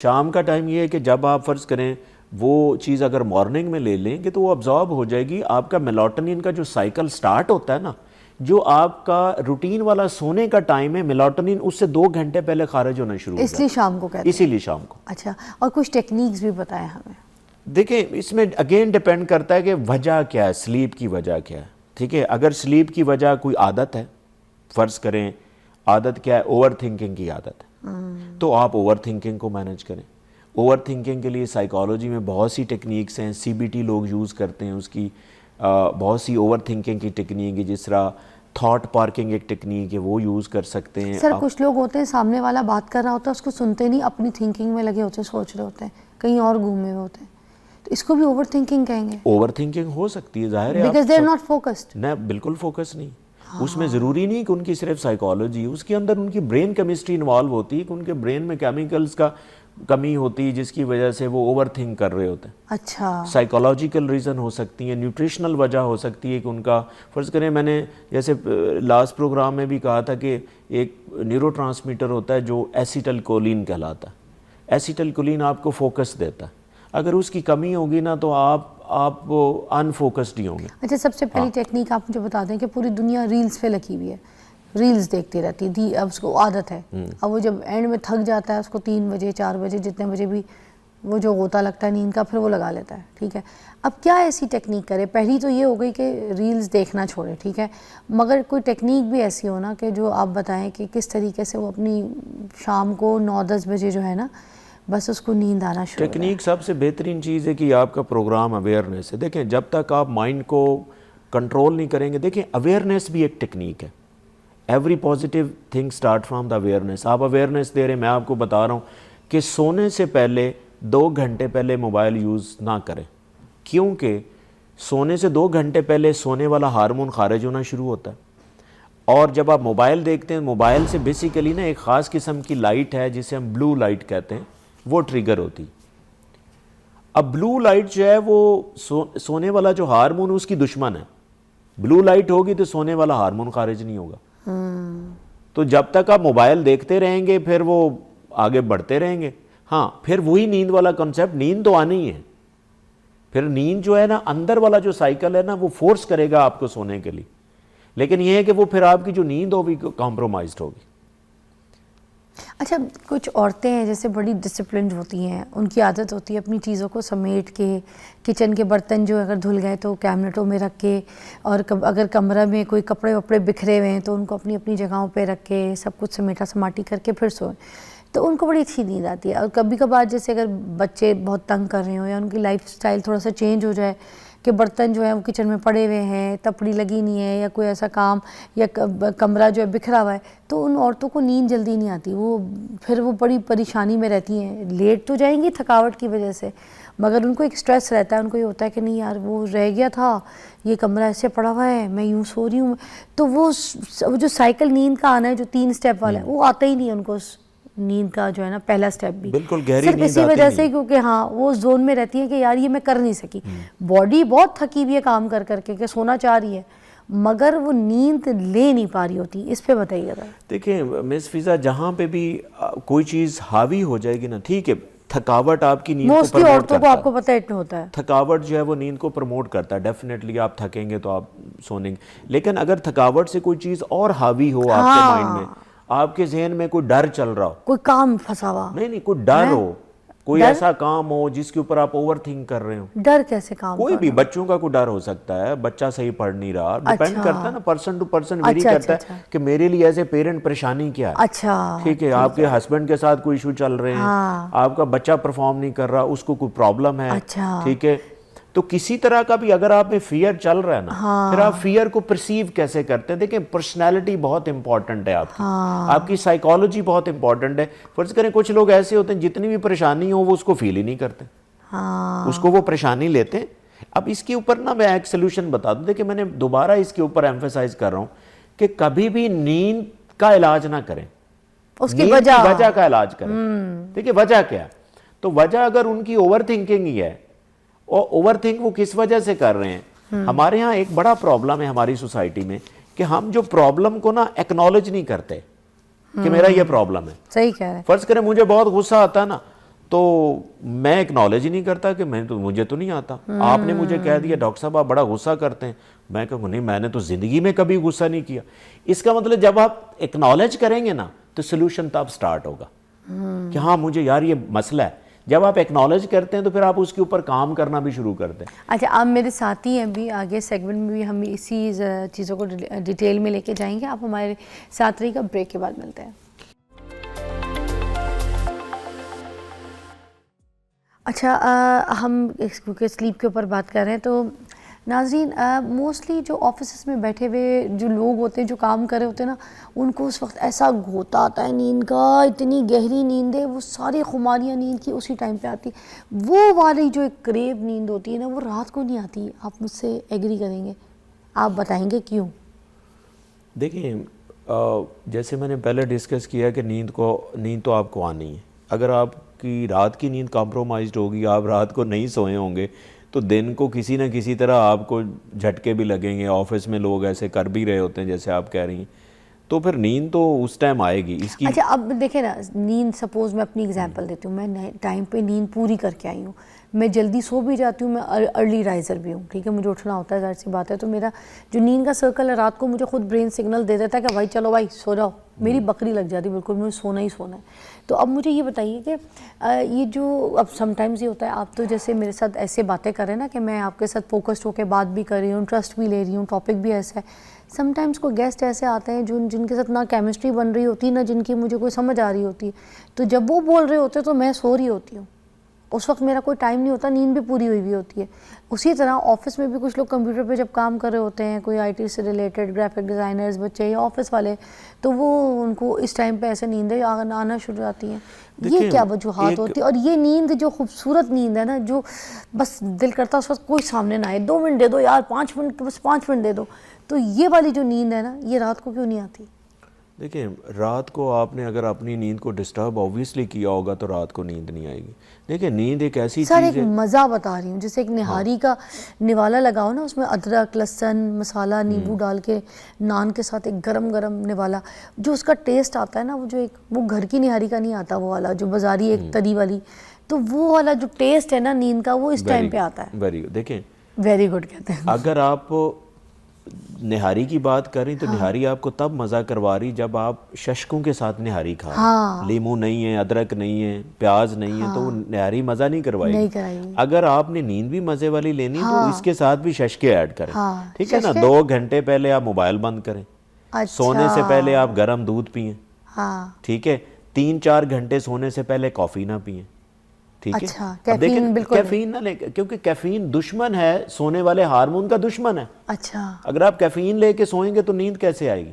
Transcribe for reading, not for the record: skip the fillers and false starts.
شام کا ٹائم یہ ہے کہ جب آپ فرض کریں وہ چیز اگر مارننگ میں لے لیں گے تو وہ ابزارب ہو جائے گی. آپ کا میلاٹونین کا جو سائیکل سٹارٹ ہوتا ہے نا, جو آپ کا روٹین والا سونے کا ٹائم ہے, میلاٹونین اس سے 2 گھنٹے پہلے خارج ہونا شروع ہو جاتا ہے. اس لیے شام کو کہتے ہیں. اسی لیے شام کو. اچھا, اور کچھ ٹیکنیکس بھی بتائیں ہمیں. دیکھیں اس میں اگین ڈیپینڈ کرتا ہے کہ وجہ کیا ہے, سلیپ کی وجہ کیا ہے. ٹھیک ہے, اگر سلیپ کی وجہ کوئی عادت ہے, فرض کریں عادت کیا ہے, اوور تھنکنگ کی عادت ہے, تو آپ اوور تھنکنگ کو مینیج کریں. اوور تھنکنگ کے لیے سائیکالوجی میں بہت سی ٹیکنیکس ہیں, سی بی ٹی لوگ یوز کرتے ہیں, اس کی بہت سی اوور تھنکنگ کی ٹیکنیک ہے, جس طرح تھاٹ پارکنگ ایک ٹیکنیک ہے, وہ یوز کر سکتے ہیں. سر کچھ لوگ ہوتے ہیں سامنے والا بات کر رہا ہوتا ہے اس کو سنتے نہیں, اپنی تھنکنگ میں لگے ہوتے ہیں, سوچ رہے ہوتے ہیں, کہیں اور گھومے ہوئے ہوتے ہیں, تو اس کو بھی اوور تھنکنگ کہیں گے. اوور تھنکنگ ہو سکتی ہے, ظاہر ہے, because they are not focused. نہ بالکل فوکس نہیں. اس میں ضروری نہیں کہ ان کی صرف سائیکالوجی, اس کے اندر ان کی برین کیمسٹری انوالو ہوتی ہے, کہ ان کے برین میں کیمیکلز کا کمی ہوتی ہے جس کی وجہ سے وہ اوور تھنک کر رہے ہوتے ہیں. اچھا, سائیکالوجیکل ریزن ہو سکتی ہیں, نیوٹریشنل وجہ ہو سکتی ہے, کہ ان کا فرض کریں, میں نے جیسے لاسٹ پروگرام میں بھی کہا تھا کہ ایک نیورو ٹرانسمیٹر ہوتا ہے جو ایسیٹل کولین کہلاتا ہے. ایسیٹل کولین آپ کو فوکس دیتا ہے, اگر اس کی کمی ہوگی نا تو آپ ان فوکسڈ ہی ہوں گے. اچھا, سب سے پہلی ٹیکنیک آپ مجھے بتا دیں کہ پوری دنیا ریلز پہ لگی ہوئی ہے, ریلز دیکھتی رہتی تھی, اب اس کو عادت ہے, اب وہ جب اینڈ میں تھک جاتا ہے اس کو 3 بجے 4 بجے جتنے بجے بھی وہ جو غوطہ لگتا ہے نیند کا, پھر وہ لگا لیتا ہے. ٹھیک ہے, اب کیا ایسی ٹیکنیک کرے؟ پہلی تو یہ ہو گئی کہ ریلز دیکھنا چھوڑے, ٹھیک ہے, مگر کوئی ٹیکنیک بھی ایسی ہو نا کہ جو آپ بتائیں کہ کس طریقے سے وہ اپنی شام کو 9-10 بجے جو ہے نا بس اس کو نیند آنا شروع. ٹیکنیک سب سے بہترین چیز ہے کہ آپ کا پروگرام اویئرنیس ہے. دیکھیں جب تک آپ مائنڈ کو کنٹرول نہیں کریں گے, دیکھیں اویئرنیس بھی ایک ٹیکنیک ہے. Every positive thing start from the awareness. آپ اویئرنیس دے رہے ہیں, میں آپ کو بتا رہا ہوں کہ سونے سے پہلے 2 گھنٹے پہلے موبائل یوز نہ کریں, کیونکہ سونے سے 2 گھنٹے پہلے سونے والا ہارمون خارج ہونا شروع ہوتا ہے, اور جب آپ موبائل دیکھتے ہیں, موبائل سے بیسیکلی نا ایک خاص قسم کی لائٹ ہے جسے ہم بلو لائٹ کہتے ہیں, وہ ٹریگر ہوتی. اب بلو لائٹ جو ہے وہ سونے والا جو ہارمون اس کی دشمن ہے. بلو لائٹ ہوگی تو سونے والا ہارمون خارج نہیں ہوگا. تو جب تک آپ موبائل دیکھتے رہیں گے پھر وہ آگے بڑھتے رہیں گے. ہاں, پھر وہی نیند والا کنسیپٹ, نیند تو آنی ہے, پھر نیند جو ہے نا اندر والا جو سائیکل ہے نا وہ فورس کرے گا آپ کو سونے کے لیے, لیکن یہ ہے کہ وہ پھر آپ کی جو نیند ہوگی کمپرومائزڈ ہوگی. اچھا, کچھ عورتیں ہیں جیسے بڑی ڈسپلنڈ ہوتی ہیں, ان کی عادت ہوتی ہے اپنی چیزوں کو سمیٹ کے, کچن کے برتن جو اگر دھل گئے تو کیبنٹوں میں رکھ کے, اور اگر کمرہ میں کوئی کپڑے وپڑے بکھرے ہوئے ہیں تو ان کو اپنی اپنی جگہوں پہ رکھ کے سب کچھ سمیٹا سماٹی کر کے پھر سوئیں, تو ان کو بڑی اچھی نیند آتی ہے. اور کبھی کبھار جیسے اگر بچے بہت تنگ کر رہے ہوں یا ان کی لائف سٹائل تھوڑا سا چینج ہو جائے کہ برتن جو ہے وہ کچن میں پڑے ہوئے ہیں, تپڑی لگی نہیں ہے, یا کوئی ایسا کام, یا کمرہ جو ہے بکھرا ہوا ہے, تو ان عورتوں کو نیند جلدی نہیں آتی, وہ پھر وہ بڑی پریشانی میں رہتی ہیں. لیٹ تو جائیں گی تھکاوٹ کی وجہ سے, مگر ان کو ایک سٹریس رہتا ہے, ان کو یہ ہوتا ہے کہ نہیں یار وہ رہ گیا تھا, یہ کمرہ ایسے پڑا ہوا ہے, میں یوں سو رہی ہوں, تو وہ جو سائیکل نیند کا آنا ہے جو 3 سٹیپ والا ہے وہ آتا ہی نہیں ہے ان کو, نیند کا جو ہے نا پہلا سٹیپ بھی بالکل گہری صرف نیند اسی آتی وجہ سے, نہیں. کیونکہ ہاں وہ زون میں رہتی ہے کہ یار یہ میں کر نہیں سکی, باڈی بہت تھکی ہوئی ہے کام کر کر کے کہ سونا چاہ رہی ہے, مگر وہ نیند لے نہیں پا رہی ہوتی. اس پہ بتائیے گا. دیکھیں مس فضا, جہاں پہ بھی کوئی چیز حاوی ہو جائے گی نا, ٹھیک ہے, تھکاوٹ آپ کی نیند کو موسٹلی پروموٹ عورتوں کو کرتا آپ کو پتہ ہے ہوتا ہے, تھکاوٹ جو ہے وہ نیند کو پروموٹ کرتا ہے. ڈیفینیٹلی آپ تھکیں گے تو آپ سونے گے, لیکن اگر تھکاوٹ سے کوئی چیز اور حاوی ہو آپ کے مائنڈ میں, آپ کے ذہن میں کوئی ڈر چل رہا ہو, کوئی کام پھنسا ہوا, نہیں کوئی ڈر ہو, کوئی ایسا کام ہو جس کے اوپر آپ اوور تھنک کر رہے ہو. ڈر کیسے کام؟ کوئی بھی, بچوں کا کوئی ڈر ہو سکتا ہے, بچہ صحیح پڑھ نہیں رہا, ڈیپینڈ کرتا ہے نا, پرسن ٹو پرسن ویری کرتا ہے کہ میرے لیے ایز اے پیرنٹ پریشانی کیا ہے. اچھا, ٹھیک ہے, آپ کے ہسبینڈ کے ساتھ کوئی ایشو چل رہے ہیں, آپ کا بچہ پرفارم نہیں کر رہا, اس کو کوئی پرابلم ہے, ٹھیک ہے, تو کسی طرح کا بھی اگر آپ میں فیئر چل رہا ہے نا, پھر آپ فیئر کو پرسیو کیسے کرتے ہیں. دیکھیں پرسنالٹی بہت امپورٹنٹ ہے آپ کی, آپ کی سائیکالوجی بہت امپورٹنٹ ہے. فرض کریں کچھ لوگ ایسے ہوتے ہیں جتنی بھی پریشانی ہو وہ اس کو فیل ہی نہیں کرتے, اس کو وہ پریشانی لیتے ہیں. اب اس کے اوپر نا میں ایک سلوشن بتا دوں. دیکھیں میں نے دوبارہ اس کے اوپر ایمفیسائز کر رہا ہوں کہ کبھی بھی نیند کا علاج نہ کریں, اس کی وجہ کا علاج کریں. دیکھیں وجہ کیا ہے, تو وجہ اگر ان کی اوور تھنکنگ ہی ہے, اور اوور تھنک وہ کس وجہ سے کر رہے ہیں. ہمارے ہاں ایک بڑا پرابلم ہے ہماری سوسائٹی میں کہ ہم جو پرابلم کو نا ایکنالج نہیں کرتے کہ میرا یہ پرابلم ہے. صحیح کہہ رہے ہیں. فرض کریں مجھے بہت غصہ آتا ہے نا, تو میں ایکنالج ہی نہیں کرتا کہ مجھے تو نہیں آتا. آپ نے مجھے کہہ دیا ڈاکٹر صاحب آپ بڑا غصہ کرتے ہیں, میں کہوں نہیں میں نے تو زندگی میں کبھی غصہ نہیں کیا. اس کا مطلب جب آپ ایکنالج کریں گے نا تو سلوشن تب سٹارٹ ہوگا کہ ہاں مجھے یار یہ مسئلہ ہے. جب آپ ایکنالج کرتے ہیں تو پھر آپ اس کے اوپر کام کرنا بھی شروع کرتے ہیں. اچھا آپ میرے ساتھی ہیں, بھی آگے سیگمنٹ میں بھی ہم اسی چیزوں کو ڈیٹیل میں لے کے جائیں گے. آپ ہمارے ساتھ رہی گا, بریک کے بعد ملتے ہیں. اچھا ہم کیونکہ سلیپ کے اوپر بات کر رہے ہیں تو ناظرین موسٹلی جو آفیسز میں بیٹھے ہوئے جو لوگ ہوتے ہیں جو کام کر رہے ہوتے ہیں نا, ان کو اس وقت ایسا گھوتا آتا ہے نیند کا, اتنی گہری نیند ہے, وہ ساری خماریاں نیند کی اسی ٹائم پہ آتی. وہ والی جو ایک کریب نیند ہوتی ہے نا وہ رات کو نہیں آتی. آپ مجھ سے ایگری کریں گے, آپ بتائیں گے کیوں؟ دیکھیں جیسے میں نے پہلے ڈسکس کیا کہ نیند تو آپ کو آنی ہے. اگر آپ کی رات کی نیند کمپرومائزڈ ہوگی, آپ رات کو نہیں سوئے ہوں گے تو دن کو کسی نہ کسی طرح آپ کو جھٹکے بھی لگیں گے. آفس میں لوگ ایسے کر بھی رہے ہوتے ہیں جیسے آپ کہہ رہی ہیں, تو پھر نیند تو اس ٹائم آئے گی. اس کی اچھا اب دیکھیں نا, نیند سپوز میں اپنی اگزامپل دیتی ہوں, میں ٹائم پہ نیند پوری کر کے آئی ہوں, میں جلدی سو بھی جاتی ہوں, میں ارلی رائزر بھی ہوں, ٹھیک ہے, مجھے اٹھنا ہوتا ہے, ظاہر سی بات ہے. تو میرا جو نیند کا سرکل ہے رات کو مجھے خود برین سگنل دے دیتا ہے کہ بھائی چلو بھائی سو جاؤ, میری بکری لگ جاتی بالکل, مجھے سونا ہی سونا ہے. تو اب مجھے یہ بتائیے کہ یہ جو اب سم ٹائمز یہ ہوتا ہے, آپ تو جیسے میرے ساتھ ایسے باتیں کر رہے ہیں نا کہ میں آپ کے ساتھ فوکسڈ ہو کے بات بھی کر رہی ہوں, انٹرسٹ بھی لے رہی ہوں, ٹاپک بھی ایسا ہے. سم ٹائمز کوئی گیسٹ ایسے آتے ہیں جن کے ساتھ نہ کیمسٹری بن رہی ہوتی نہ جن کی مجھے کوئی سمجھ آ رہی ہوتی ہے, تو جب وہ بول رہے ہوتے تو میں سو رہی ہوتی ہوں, اس وقت میرا کوئی ٹائم نہیں ہوتا, نیند بھی پوری ہوئی ہوتی ہے. اسی طرح آفس میں بھی کچھ لوگ کمپیوٹر پہ جب کام کر رہے ہوتے ہیں, کوئی آئی ٹی سے ریلیٹڈ گرافک ڈیزائنرز بچے یا آفس والے, تو وہ ان کو اس ٹائم پہ ایسے نیندیں آنا شروع ہوتی ہیں. یہ کیا وجوہات ہوتی ہے؟ اور یہ نیند جو خوبصورت نیند ہے نا, جو بس دل کرتا اس وقت کوئی سامنے نہ آئے, 2 منٹ دے دو یار, 5 منٹ, بس 5 منٹ دے دو, تو یہ والی جو نیند ہے نا یہ رات کو کیوں نہیں آتی؟ دیکھیں رات کو آپ نے اگر اپنی نیند کو ڈسٹرب اوبویسلی کیا ہوگا تو رات کو نیند نہیں آئے گی. دیکھیں نیند ایک ایسی سر چیز ایک ہے, مزہ بتا رہی ہوں, جیسے ایک نہاری کا نوالا لگاؤ نا, اس میں ادرک, لہسن, مسالہ, نیمبو ڈال کے نان کے ساتھ ایک گرم گرم نوالا, جو اس کا ٹیسٹ آتا ہے نا, وہ جو ایک وہ گھر کی نہاری کا نہیں آتا, وہ والا جو بازاری ایک تری والی, تو وہ والا جو ٹیسٹ ہے نا نیند کا وہ اس ٹائم پہ آتا ہے. Very good. دیکھیں ویری گڈ کہتے ہیں. اگر آپ نہاری کی بات کریں تو نہاری آپ کو تب مزہ کروا رہی جب آپ ششکوں کے ساتھ نہاری کھا رہے ہیں, لیمو نہیں ہے, ادرک نہیں ہے, پیاز نہیں ہے, تو وہ نہاری مزہ نہیں کروائے گی. اگر آپ نے نیند بھی مزے والی لینی تو اس کے ساتھ بھی ششکے ایڈ کریں, ٹھیک ہے نا. 2 گھنٹے پہلے آپ موبائل بند کریں, سونے سے پہلے آپ گرم دودھ پئیں, ٹھیک ہے, 3-4 گھنٹے سونے سے پہلے کافی نہ پئیں, ٹھیک ہے. اب دیکھیں کیفین نہ لیں, کیونکہ کیفین دشمن ہے, سونے والے ہارمون کا دشمن ہے. اچھا اگر آپ کیفین لے کے سوئیں گے تو نیند کیسے آئے گی؟